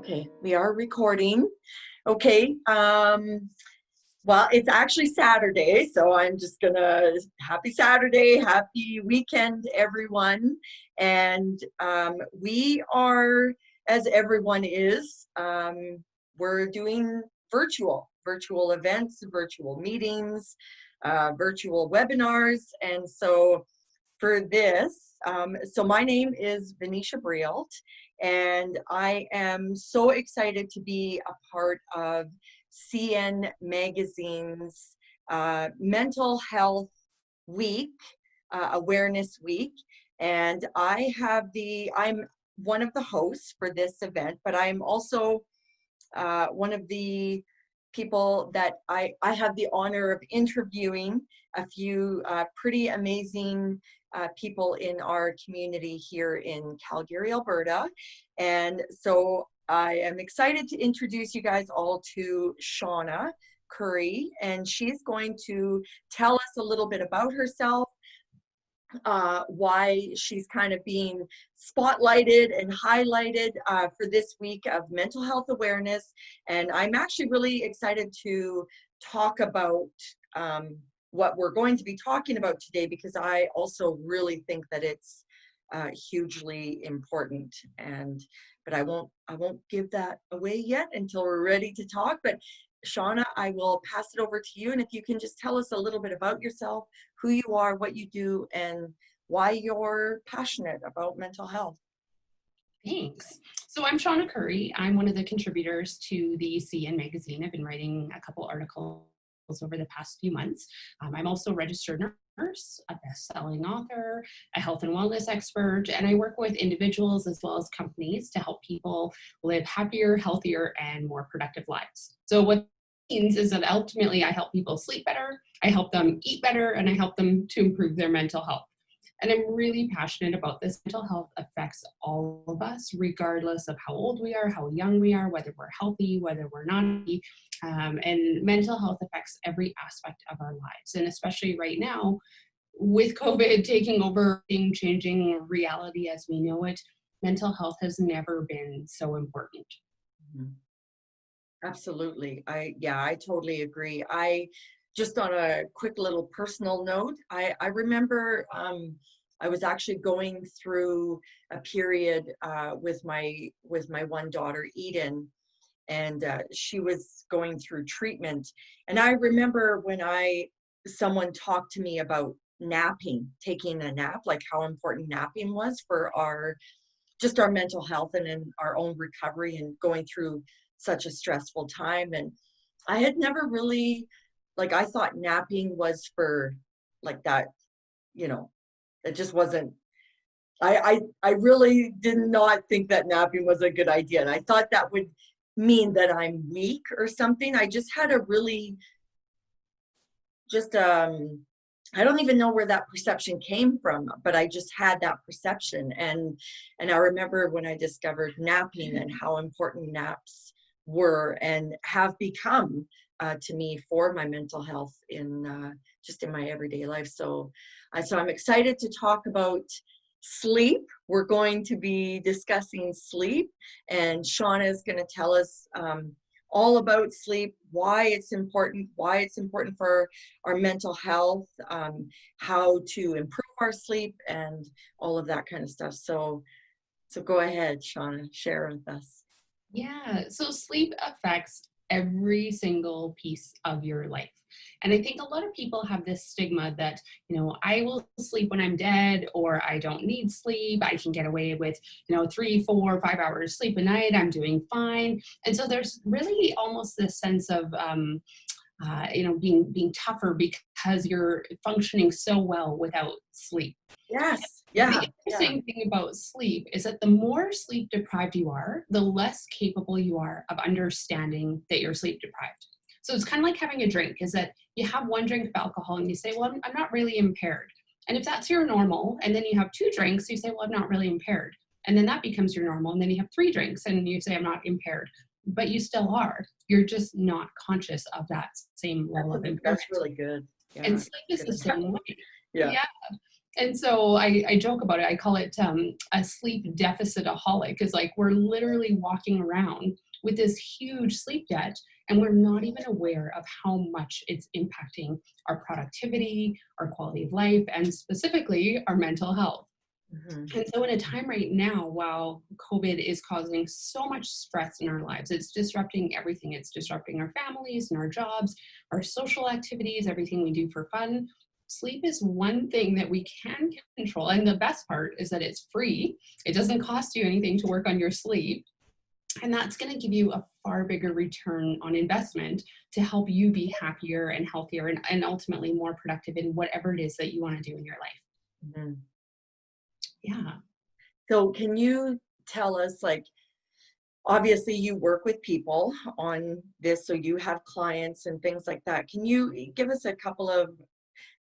Okay, we are recording. Okay, well, it's actually Saturday, so I'm just gonna, happy Saturday, happy weekend, everyone. And we are, as everyone is, we're doing virtual events, virtual meetings, virtual webinars. And so for this, so my name is Vanisha Breault, and I am so excited to be a part of CN Magazine's Mental Health Week, Awareness Week. And I'm one of the hosts for this event, but I'm also one of the people that I have the honor of interviewing a few pretty amazing people in our community here in Calgary, Alberta. And so I am excited to introduce you guys all to Shawna Curry, and she's going to tell us a little bit about herself, why she's kind of being spotlighted and highlighted for this week of mental health awareness. And I'm actually really excited to talk about what we're going to be talking about today, because I also really think that it's hugely important. But I won't give that away yet until we're ready to talk. But Shawna, I will pass it over to you, and if you can just tell us a little bit about yourself, who you are, what you do, and why you're passionate about mental health. Thanks. So I'm Shawna Curry. I'm one of the contributors to the CN magazine. I've been writing a couple articles over the past few months. I'm also a registered nurse, a best-selling author, a health and wellness expert, and I work with individuals as well as companies to help people live happier, healthier, and more productive lives. So what means is that ultimately I help people sleep better, I help them eat better, and I help them to improve their mental health. And I'm really passionate about this. Mental health affects all of us, regardless of how old we are, how young we are, whether we're healthy, whether we're not healthy. And mental health affects every aspect of our lives. And especially right now, with COVID taking over, changing reality as we know it, mental health has never been so important. Mm-hmm. Absolutely. I totally agree. Just on a quick little personal note, I remember I was actually going through a period with my one daughter, Eden, and she was going through treatment. And I remember when someone talked to me about napping, taking a nap, like how important napping was for our mental health and in our own recovery and going through such a stressful time. And I had never really, I thought napping was for like that, it just wasn't, I really did not think that napping was a good idea. And I thought that would mean that I'm weak or something. I just had a really, I don't even know where that perception came from, but I just had that perception. And I remember when I discovered napping and how important naps were and have become to me for my mental health in just in my everyday life. So I'm excited to talk about sleep. We're going to be discussing sleep, and Shawna is going to tell us all about sleep, why it's important for our mental health, how to improve our sleep, and all of that kind of stuff. So go ahead, Shawna, share with us. Yeah, so sleep affects every single piece of your life. And I think a lot of people have this stigma that, I will sleep when I'm dead, or I don't need sleep. I can get away with, 3, 4, 5 hours sleep a night. I'm doing fine. And so there's really almost this sense of, being tougher because you're functioning so well without sleep. Yes. Yeah. The interesting thing about sleep is that the more sleep deprived you are, the less capable you are of understanding that you're sleep deprived. So it's kind of like having a drink, is that you have one drink of alcohol and you say, well, I'm not really impaired. And if that's your normal, and then you have 2 drinks, you say, well, I'm not really impaired. And then that becomes your normal. And then you have 3 drinks and you say, I'm not impaired. But you still are. You're just not conscious of that same level of impairment. That's really good. Yeah, and sleep is the same way. Yeah. And so I joke about it. I call it a sleep deficitaholic, is like we're literally walking around with this huge sleep debt and we're not even aware of how much it's impacting our productivity, our quality of life, and specifically our mental health. Mhm. And so in a time right now, while COVID is causing so much stress in our lives, it's disrupting everything. It's disrupting our families and our jobs, our social activities, everything we do for fun. Sleep is one thing that we can control. And the best part is that it's free. It doesn't cost you anything to work on your sleep. And that's going to give you a far bigger return on investment to help you be happier and healthier and ultimately more productive in whatever it is that you want to do in your life. Mhm. Yeah. So can you tell us, like, obviously you work with people on this, so you have clients and things like that. Can you give us a couple of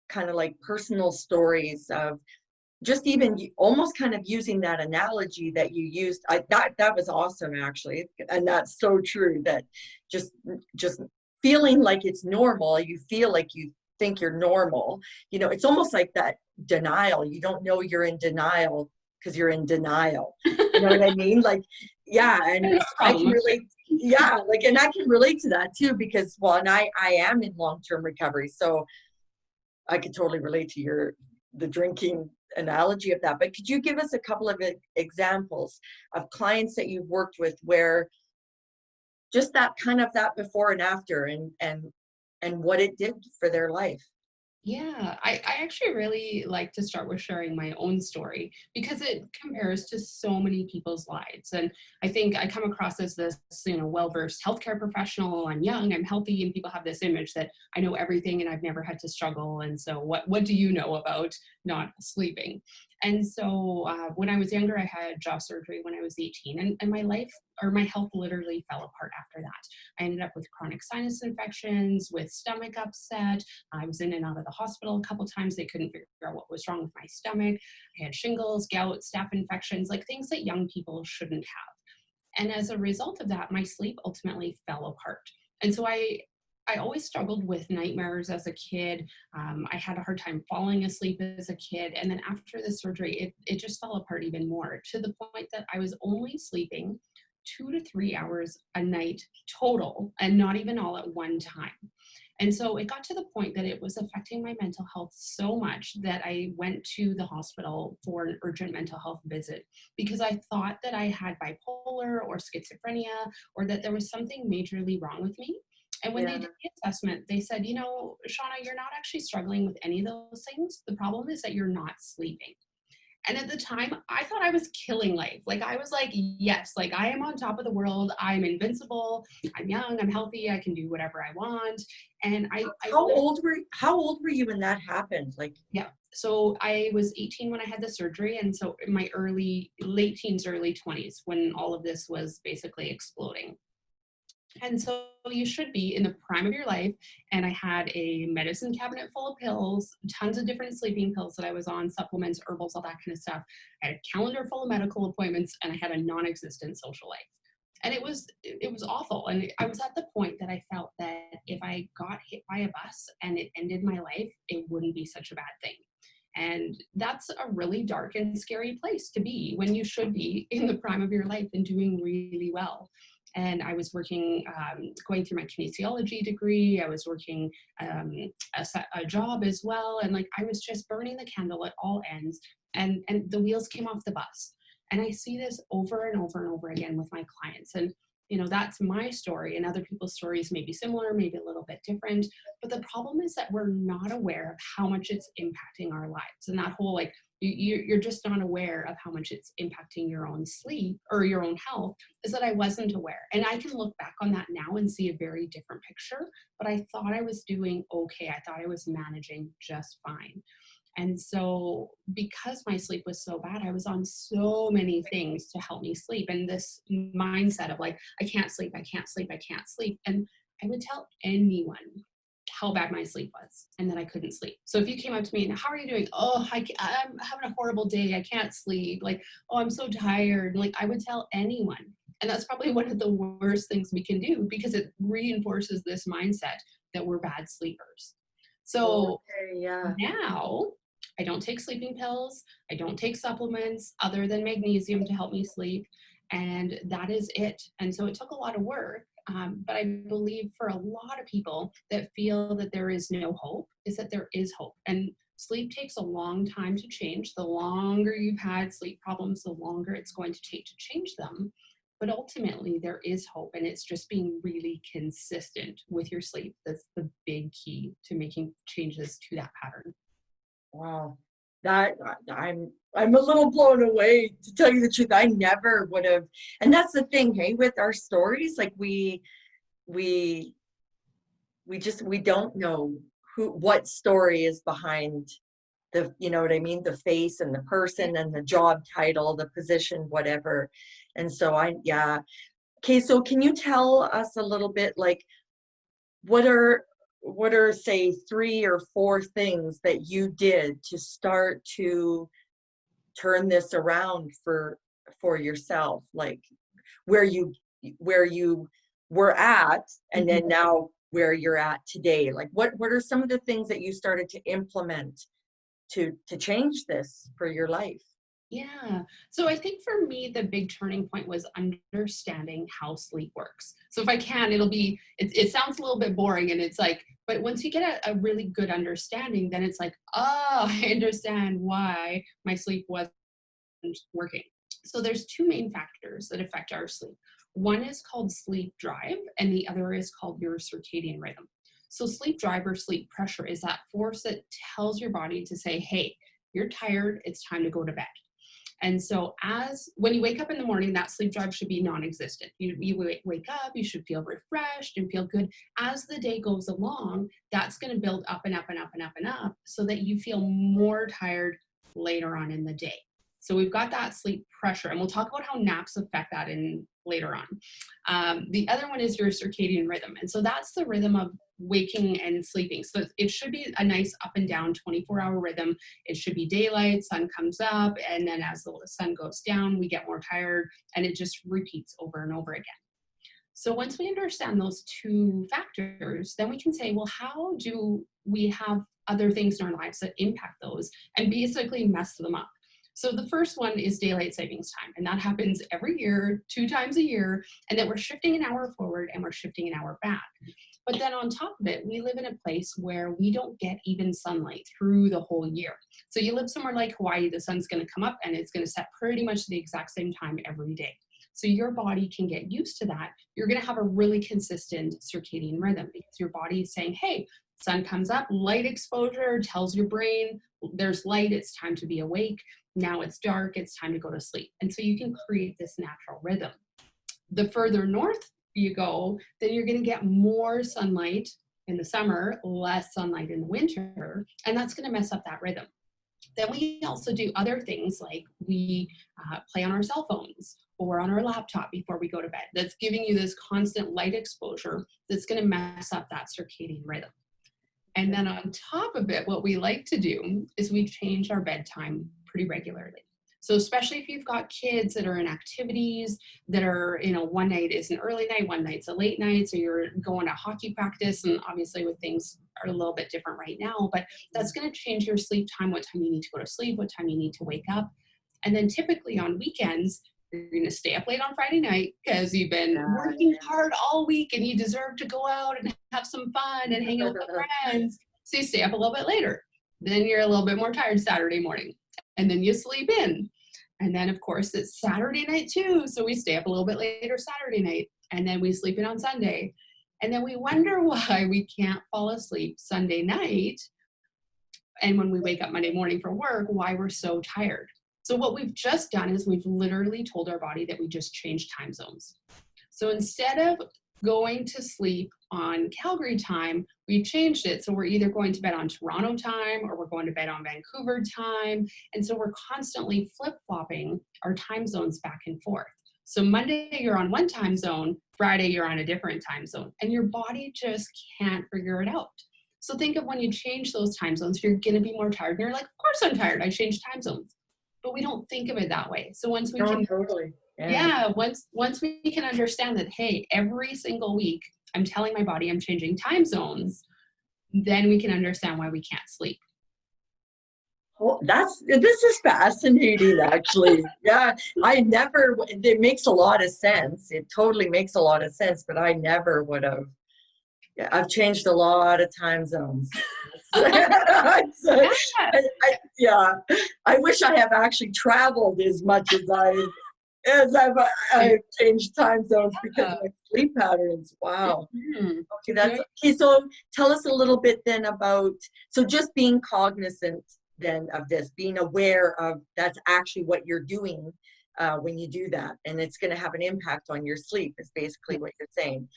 kind of like personal stories of just even almost kind of using that analogy that you used? That was awesome, actually, and that's so true. That just just feeling like it's normal, you feel like you think you're normal. It's almost like that denial. You don't know you're in denial because you're in denial. You know what I mean? Like, yeah, and It's I can problematic. relate. Yeah, like, and I can relate to that too, because, well, and I am in long-term recovery, so I could totally relate to the drinking analogy of that. But could you give us a couple of examples of clients that you've worked with where just that before and after, and what it did for their life? Yeah, I actually really like to start with sharing my own story because it compares to so many people's lives. And I think I come across as this, well-versed healthcare professional. I'm young, I'm healthy, and people have this image that I know everything and I've never had to struggle. And so what do you know about not sleeping? And so when I was younger, I had jaw surgery when I was 18, and my life or my health literally fell apart after that. I ended up with chronic sinus infections, with stomach upset. I was in and out of the hospital a couple times. They couldn't figure out what was wrong with my stomach. I had shingles, gout, staph infections, like things that young people shouldn't have. And as a result of that, my sleep ultimately fell apart. And so I always struggled with nightmares as a kid. I had a hard time falling asleep as a kid. And then after the surgery, it just fell apart even more, to the point that I was only sleeping 2 to 3 hours a night total, and not even all at one time. And so it got to the point that it was affecting my mental health so much that I went to the hospital for an urgent mental health visit because I thought that I had bipolar or schizophrenia, or that there was something majorly wrong with me. And when they Yeah. did the assessment, they said, Shawna, you're not actually struggling with any of those things. The problem is that you're not sleeping. And at the time, I thought I was killing life. Like, I was like, yes, like I am on top of the world. I'm invincible. I'm young. I'm healthy. I can do whatever I want. And I How old were you when that happened? Like, yeah. So I was 18 when I had the surgery. And so in my late teens, early 20s, when all of this was basically exploding. And so you should be in the prime of your life. And I had a medicine cabinet full of pills, tons of different sleeping pills that I was on, supplements, herbals, all that kind of stuff. I had a calendar full of medical appointments, and I had a non-existent social life. And it was awful. And I was at the point that I felt that if I got hit by a bus and it ended my life, it wouldn't be such a bad thing. And that's a really dark and scary place to be when you should be in the prime of your life and doing really well. And I was working, going through my kinesiology degree. I was working a job as well. And like, I was just burning the candle at all ends, and the wheels came off the bus. And I see this over and over and over again with my clients. And, that's my story, and other people's stories may be similar, maybe a little bit different. But the problem is that we're not aware of how much it's impacting our lives. And that whole, like, you're just not aware of how much it's impacting your own sleep or your own health, is that I wasn't aware. And I can look back on that now and see a very different picture, but I thought I was doing okay. I thought I was managing just fine. And so because my sleep was so bad, I was on so many things to help me sleep. And this mindset of like, I can't sleep, I can't sleep, I can't sleep. And I would tell anyone how bad my sleep was and that I couldn't sleep. So if you came up to me and, how are you doing? Oh, I'm having a horrible day. I can't sleep. Like, oh, I'm so tired. Like, I would tell anyone. And that's probably one of the worst things we can do, because it reinforces this mindset that we're bad sleepers. So okay, yeah. now I don't take sleeping pills. I don't take supplements other than magnesium to help me sleep. And that is it. And so it took a lot of work. But I believe for a lot of people that feel that there is no hope, is that there is hope. And sleep takes a long time to change. The longer you've had sleep problems, the longer it's going to take to change them. But ultimately, there is hope, and it's just being really consistent with your sleep. That's the big key to making changes to that pattern. Wow. That I'm a little blown away, to tell you the truth. I never would have, and that's the thing, hey, with our stories, like we don't know what story is behind the, you know what I mean, the face and the person and the job title, the position, whatever. And so yeah. Okay, so can you tell us a little bit, like, what are say 3 or 4 things that you did to start to turn this around for yourself, like where you were at, and then now where you're at today? Like what are some of the things that you started to implement to change this for your life? Yeah. So I think for me, the big turning point was understanding how sleep works. So if I can, it sounds a little bit boring, and it's like, but once you get a really good understanding, then it's like, oh, I understand why my sleep wasn't working. So there's 2 main factors that affect our sleep. One is called sleep drive, and the other is called your circadian rhythm. So sleep drive or sleep pressure is that force that tells your body to say, hey, you're tired, it's time to go to bed. And so when you wake up in the morning, that sleep drive should be non-existent. You wake up, you should feel refreshed and feel good. As the day goes along, that's going to build up and up and up and up and up so that you feel more tired later on in the day. So we've got that sleep pressure, and we'll talk about how naps affect that later on. The other one is your circadian rhythm. And so that's the rhythm of waking and sleeping. So it should be a nice up and down 24-hour rhythm. It should be daylight, sun comes up, and then as the sun goes down, we get more tired, and it just repeats over and over again. So once we understand those 2 factors, then we can say, well, how do we have other things in our lives that impact those and basically mess them up? So the first one is daylight savings time, and that happens every year, 2 times a year, and then we're shifting an hour forward and we're shifting an hour back. But then on top of it, we live in a place where we don't get even sunlight through the whole year. So you live somewhere like Hawaii, the sun's going to come up and it's going to set pretty much the exact same time every day. So your body can get used to that. You're going to have a really consistent circadian rhythm because your body is saying, hey, sun comes up, light exposure tells your brain there's light, it's time to be awake. Now it's dark, it's time to go to sleep. And so you can create this natural rhythm. The further north you go, then you're going to get more sunlight in the summer, less sunlight in the winter, and that's going to mess up that rhythm. Then we also do other things like we play on our cell phones or on our laptop before we go to bed. That's giving you this constant light exposure that's going to mess up that circadian rhythm. And then on top of it, what we like to do is we change our bedtime pretty regularly. So especially if you've got kids that are in activities that are, one night is an early night, one night's a late night, so you're going to hockey practice, and obviously with things are a little bit different right now, but that's going to change your sleep time, what time you need to go to sleep, what time you need to wake up. And then typically on weekends, you're going to stay up late on Friday night because you've been working hard all week and you deserve to go out and have some fun and hang out with friends. So you stay up a little bit later. Then you're a little bit more tired Saturday morning, and then you sleep in. And then, of course, it's Saturday night too. So we stay up a little bit later Saturday night, and then we sleep in on Sunday. And then we wonder why we can't fall asleep Sunday night. And when we wake up Monday morning for work, why we're so tired. So what we've just done is we've literally told our body that we just changed time zones. So instead of going to sleep on Calgary time, we changed it. So we're either going to bed on Toronto time or we're going to bed on Vancouver time. And so we're constantly flip-flopping our time zones back and forth. So Monday you're on one time zone, Friday you're on a different time zone, and your body just can't figure it out. So think of when you change those time zones, you're going to be more tired. And you're like, of course I'm tired, I changed time zones. But we don't think of it that way. So once we can, totally. Once we can understand that, hey, every single week I'm telling my body I'm changing time zones, then we can understand why we can't sleep. Oh, this is fascinating, actually. Yeah, it makes a lot of sense. It totally makes a lot of sense, but I never would have. Yeah, I've changed a lot of time zones. It's, Yeah. yeah, I wish I have actually traveled as much as I've changed time zones because of my sleep patterns. Wow. Mhm. Okay, Yeah. that's okay. So tell us a little bit then about, so just being cognizant then of this, being aware of that's actually what you're doing when you do that, and it's going to have an impact on your sleep, is basically what you're saying.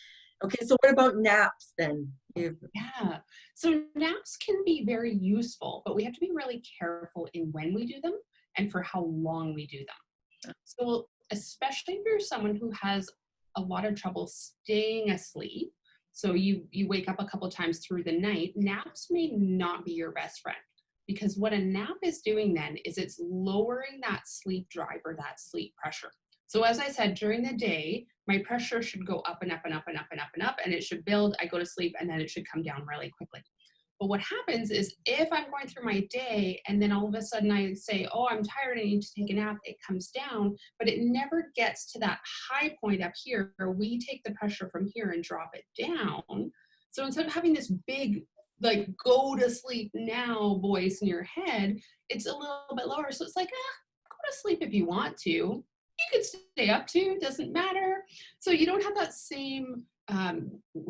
Okay, so what about naps then? Yeah. So naps can be very useful, but we have to be really careful in when we do them and for how long we do them. So especially if you're someone who has a lot of trouble staying asleep, so you wake up a couple times through the night, naps may not be your best friend. Because what a nap is doing then is it's lowering that sleep drive or that sleep pressure. So as I said, during the day, my pressure should go up and up and up and up and up and up, and it should build. I go to sleep, and then it should come down really quickly. But what happens is if I'm going through my day and then all of a sudden I say, oh, I'm tired, I need to take a nap, it comes down, but it never gets to that high point up here where we take the pressure from here and drop it down. So instead of having this big, like, go to sleep now voice in your head, it's a little bit lower. So it's like, go to sleep if you want to. You could stay up too, doesn't matter. So you don't have that same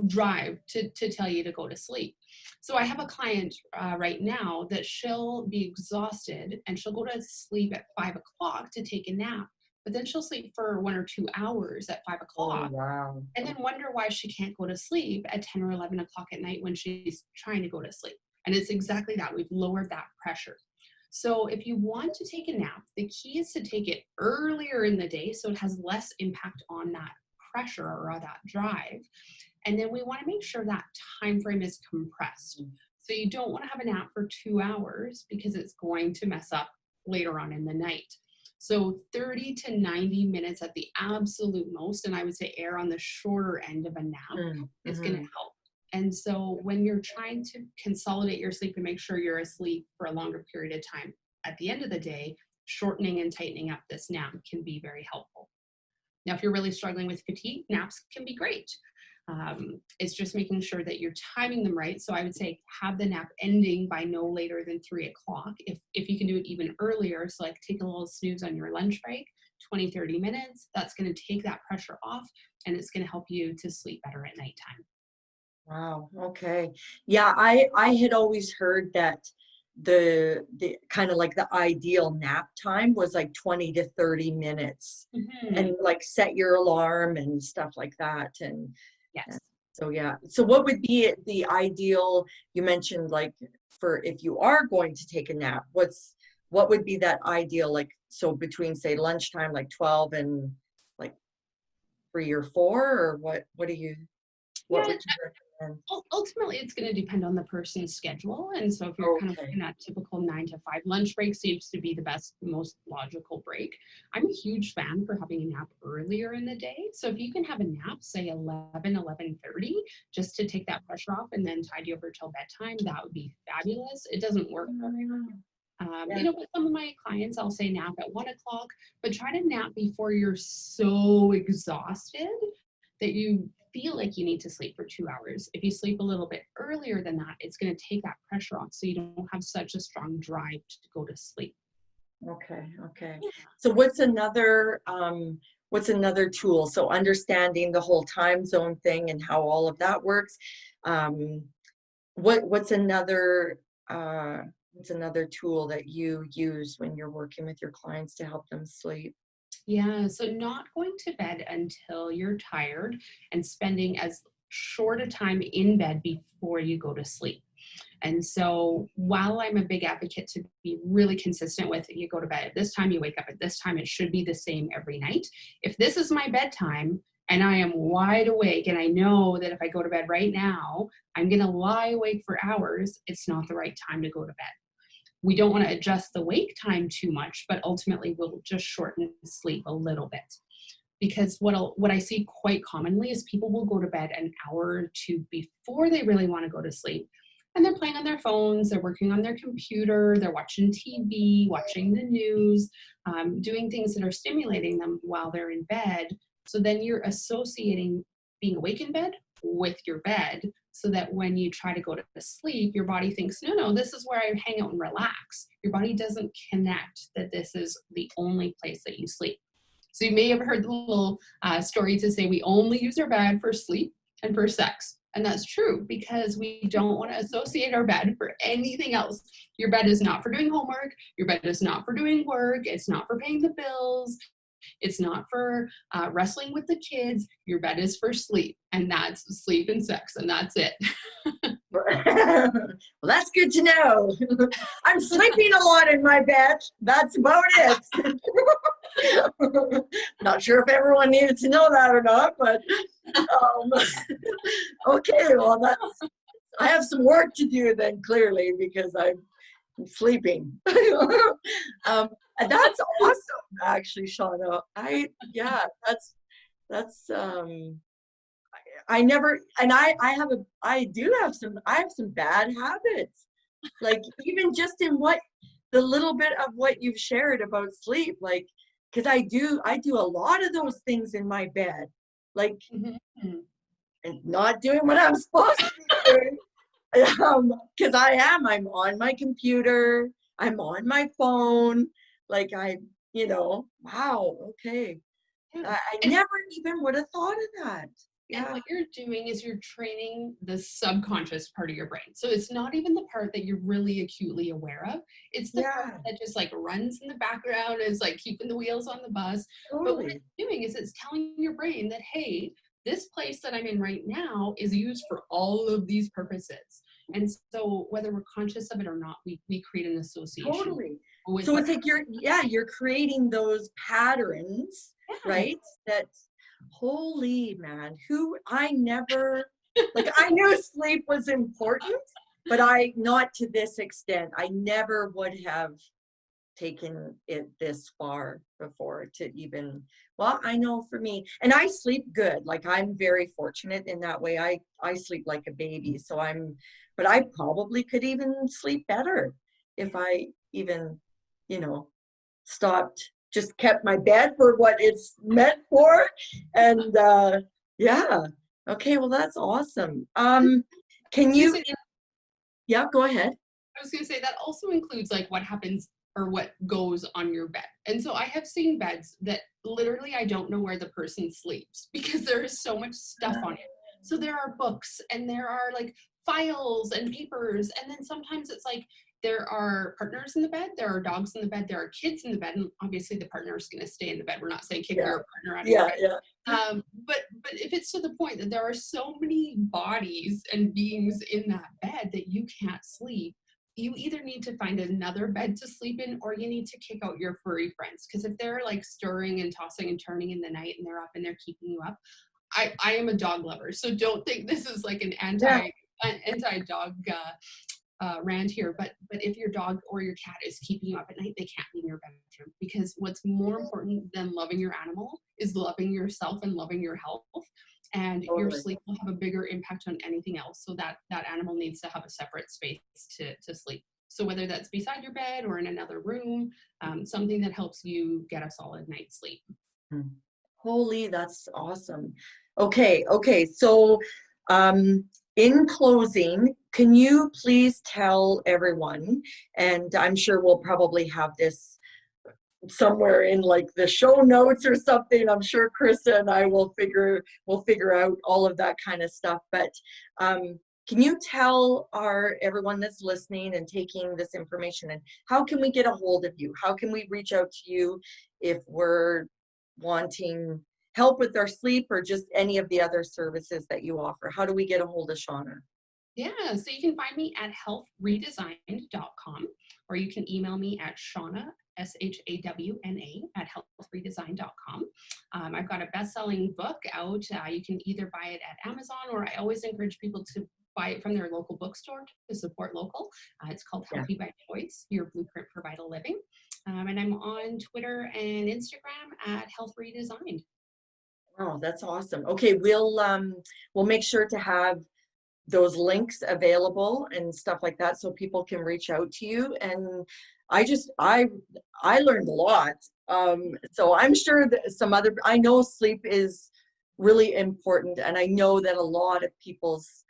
drive to tell you to go to sleep. So I have a client right now that she'll be exhausted and she'll go to sleep at 5 o'clock to take a nap, but then she'll sleep for 1 or 2 hours at 5 o'clock Wow. and then wonder why she can't go to sleep at 10 or 11 o'clock at night when she's trying to go to sleep. And it's exactly that. We've lowered that pressure. So if you want to take a nap, the key is to take it earlier in the day so it has less impact on that pressure or that drive. And then we want to make sure that time frame is compressed. So you don't want to have a nap for 2 hours because it's going to mess up later on in the night. So 30 to 90 minutes at the absolute most, and I would say err on the shorter end of a nap, is going to help. And so when you're trying to consolidate your sleep and make sure you're asleep for a longer period of time, at the end of the day, shortening and tightening up this nap can be very helpful. Now, if you're really struggling with fatigue, naps can be great. It's just making sure that you're timing them right. So I would say have the nap ending by no later than 3 o'clock. If you can do it even earlier, so like take a little snooze on your lunch break, 20, 30 minutes, that's going to take that pressure off and it's going to help you to sleep better at nighttime. Wow. Okay. Yeah, I had always heard that the kind of like the ideal nap time was like 20 to 30 minutes, Mm-hmm. and like set your alarm and stuff like that. And Yes. so yeah. So what would be the ideal, you mentioned like for if you are going to take a nap, what would be that ideal, like, so between say lunchtime like 12 and like 3 or 4, or what do you what Yeah, would you recommend? ultimately, it's going to depend on the person's schedule. And so, if you're kind of Okay. in that typical 9 to 5 lunch break, seems to be the best, most logical break. I'm a huge fan for having a nap earlier in the day. So, if you can have a nap, say 11:30, just to take that pressure off and then tide you over till bedtime, that would be fabulous. It doesn't work for Mm, yeah. with some of my clients, I'll say nap at 1 o'clock, but try to nap before you're so exhausted that you feel like you need to sleep for 2 hours. If you sleep a little bit earlier than that, it's going to take that pressure off so you don't have such a strong drive to go to sleep. Okay. Okay. So what's another tool? So understanding the whole time zone thing and how all of that works. Um, uh, what's another tool that you use when you're working with your clients to help them sleep? Yeah, so not going to bed until you're tired and spending as short a time in bed before you go to sleep. And so while I'm a big advocate to be really consistent with you go to bed at this time, you wake up at this time, it should be the same every night. If this is my bedtime and I am wide awake and I know that if I go to bed right now, I'm going to lie awake for hours, it's not the right time to go to bed. We don't want to adjust the wake time too much, but ultimately we'll just shorten sleep a little bit. Because what I see quite commonly is people will go to bed an hour or two before they really want to go to sleep, and they're playing on their phones, they're working on their computer, they're watching TV, watching the news, doing things that are stimulating them while they're in bed. So then you're associating being awake in bed with your bed, so that when you try to go to sleep, your body thinks, no, no, this is where I hang out and relax. Your body doesn't connect that this is the only place that you sleep. So you may have heard the little story to say we only use our bed for sleep and for sex. And that's true, because we don't want to associate our bed for anything else. Your bed is not for doing homework. Your bed is not for doing work. It's not for paying the bills. It's not for wrestling with the kids. Your bed is for sleep, and that's sleep and sex, and that's it. Well, that's good to know. I'm sleeping a lot in my bed. That's about it. Not sure if everyone needed to know that or not, but okay, well, I have some work to do then, clearly, because I'm sleeping. And that's awesome, actually, Shawna. That's I never, and I have some bad habits, like even just in the little bit of what you've shared about sleep, like, because I do a lot of those things in my bed, like, and not doing what I'm supposed to be doing. Because I'm on my computer, I'm on my phone, like wow, okay. Yeah. I never even would have thought of that. And Yeah. what you're doing is you're training the subconscious part of your brain. So it's not even the part that you're really acutely aware of. It's the part Yeah, that just like runs in the background, is like keeping the wheels on the bus. But what totally. it's doing is it's telling your brain that, hey, this place that I'm in right now is used for all of these purposes. And so whether we're conscious of it or not, we create an association Totally. with So what. it's like you're creating those patterns, Yeah. right? That, holy man, I never, like, I knew sleep was important, but not to this extent. I never would have taken it this far before to even, well, I know for me, and I sleep good. Like, I'm very fortunate in that way. I sleep like a baby. But I probably could even sleep better if I even, you know, stopped, just kept my bed for what it's meant for. And yeah. Okay, well, that's awesome. Can you, yeah, go ahead. I was going to say that also includes like what happens or what goes on your bed. And so I have seen beds that literally I don't know where the person sleeps because there is so much stuff on it. So there are books and there are like files and papers. And then sometimes it's like there are partners in the bed, there are dogs in the bed, there are kids in the bed. And obviously the partner is going to stay in the bed. We're not saying kick your partner out of your bed. But if it's to the point that there are so many bodies and beings in that bed that you can't sleep, you either need to find another bed to sleep in, or you need to kick out your furry friends. Because if they're like stirring and tossing and turning in the night and they're up and they're keeping you up, I am a dog lover, so don't think this is like an anti-dog rant here. But if your dog or your cat is keeping you up at night, they can't be in your bedroom, because what's more important than loving your animal is loving yourself and loving your health. And your sleep will have a bigger impact on anything else. So that animal needs to have a separate space to sleep. So whether that's beside your bed or in another room, something that helps you get a solid night's sleep. Holy, that's awesome. Okay. So, in closing, can you please tell everyone, and I'm sure we'll probably have this somewhere in like the show notes or something. I'm sure Krista and I will figure out all of that kind of stuff. But can you tell everyone that's listening and taking this information, and how can we get a hold of you? How can we reach out to you if we're wanting help with our sleep or just any of the other services that you offer? How do we get a hold of Shawna? Yeah, so you can find me at healthredesigned.com, or you can email me at Shawna, SHAWNA, at healthredesign.com. I've got a best-selling book out. You can either buy it at Amazon, or I always encourage people to buy it from their local bookstore to support local. It's called Healthy by Choice, Your Blueprint for Vital Living. And I'm on Twitter and Instagram at Health Redesigned. Oh, that's awesome. Okay, we'll make sure to have those links available and stuff like that so people can reach out to you. And I learned a lot. So I'm sure that I know sleep is really important, and I know that a lot of people's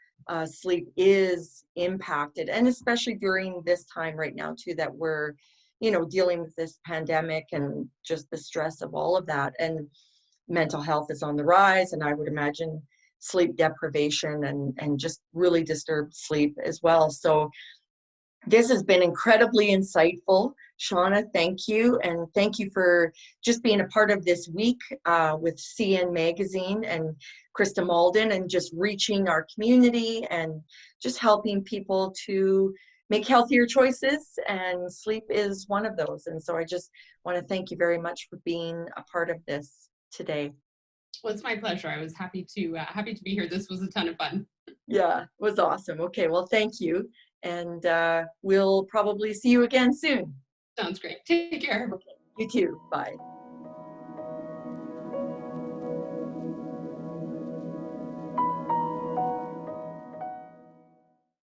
sleep is impacted, and especially during this time right now too, that we're, dealing with this pandemic and just the stress of all of that. And mental health is on the rise, and I would imagine sleep deprivation and just really disturbed sleep as well. So this has been incredibly insightful. Shawna, thank you. And thank you for just being a part of this week with CN Magazine and Krista Malden, and just reaching our community and just helping people to make healthier choices. And sleep is one of those. And so I just want to thank you very much for being a part of this today. Well, it's my pleasure. I was happy to be here. This was a ton of fun. Yeah, it was awesome. Okay, well, thank you. And we'll probably see you again soon. Sounds great. Take care. Okay, you too. Bye.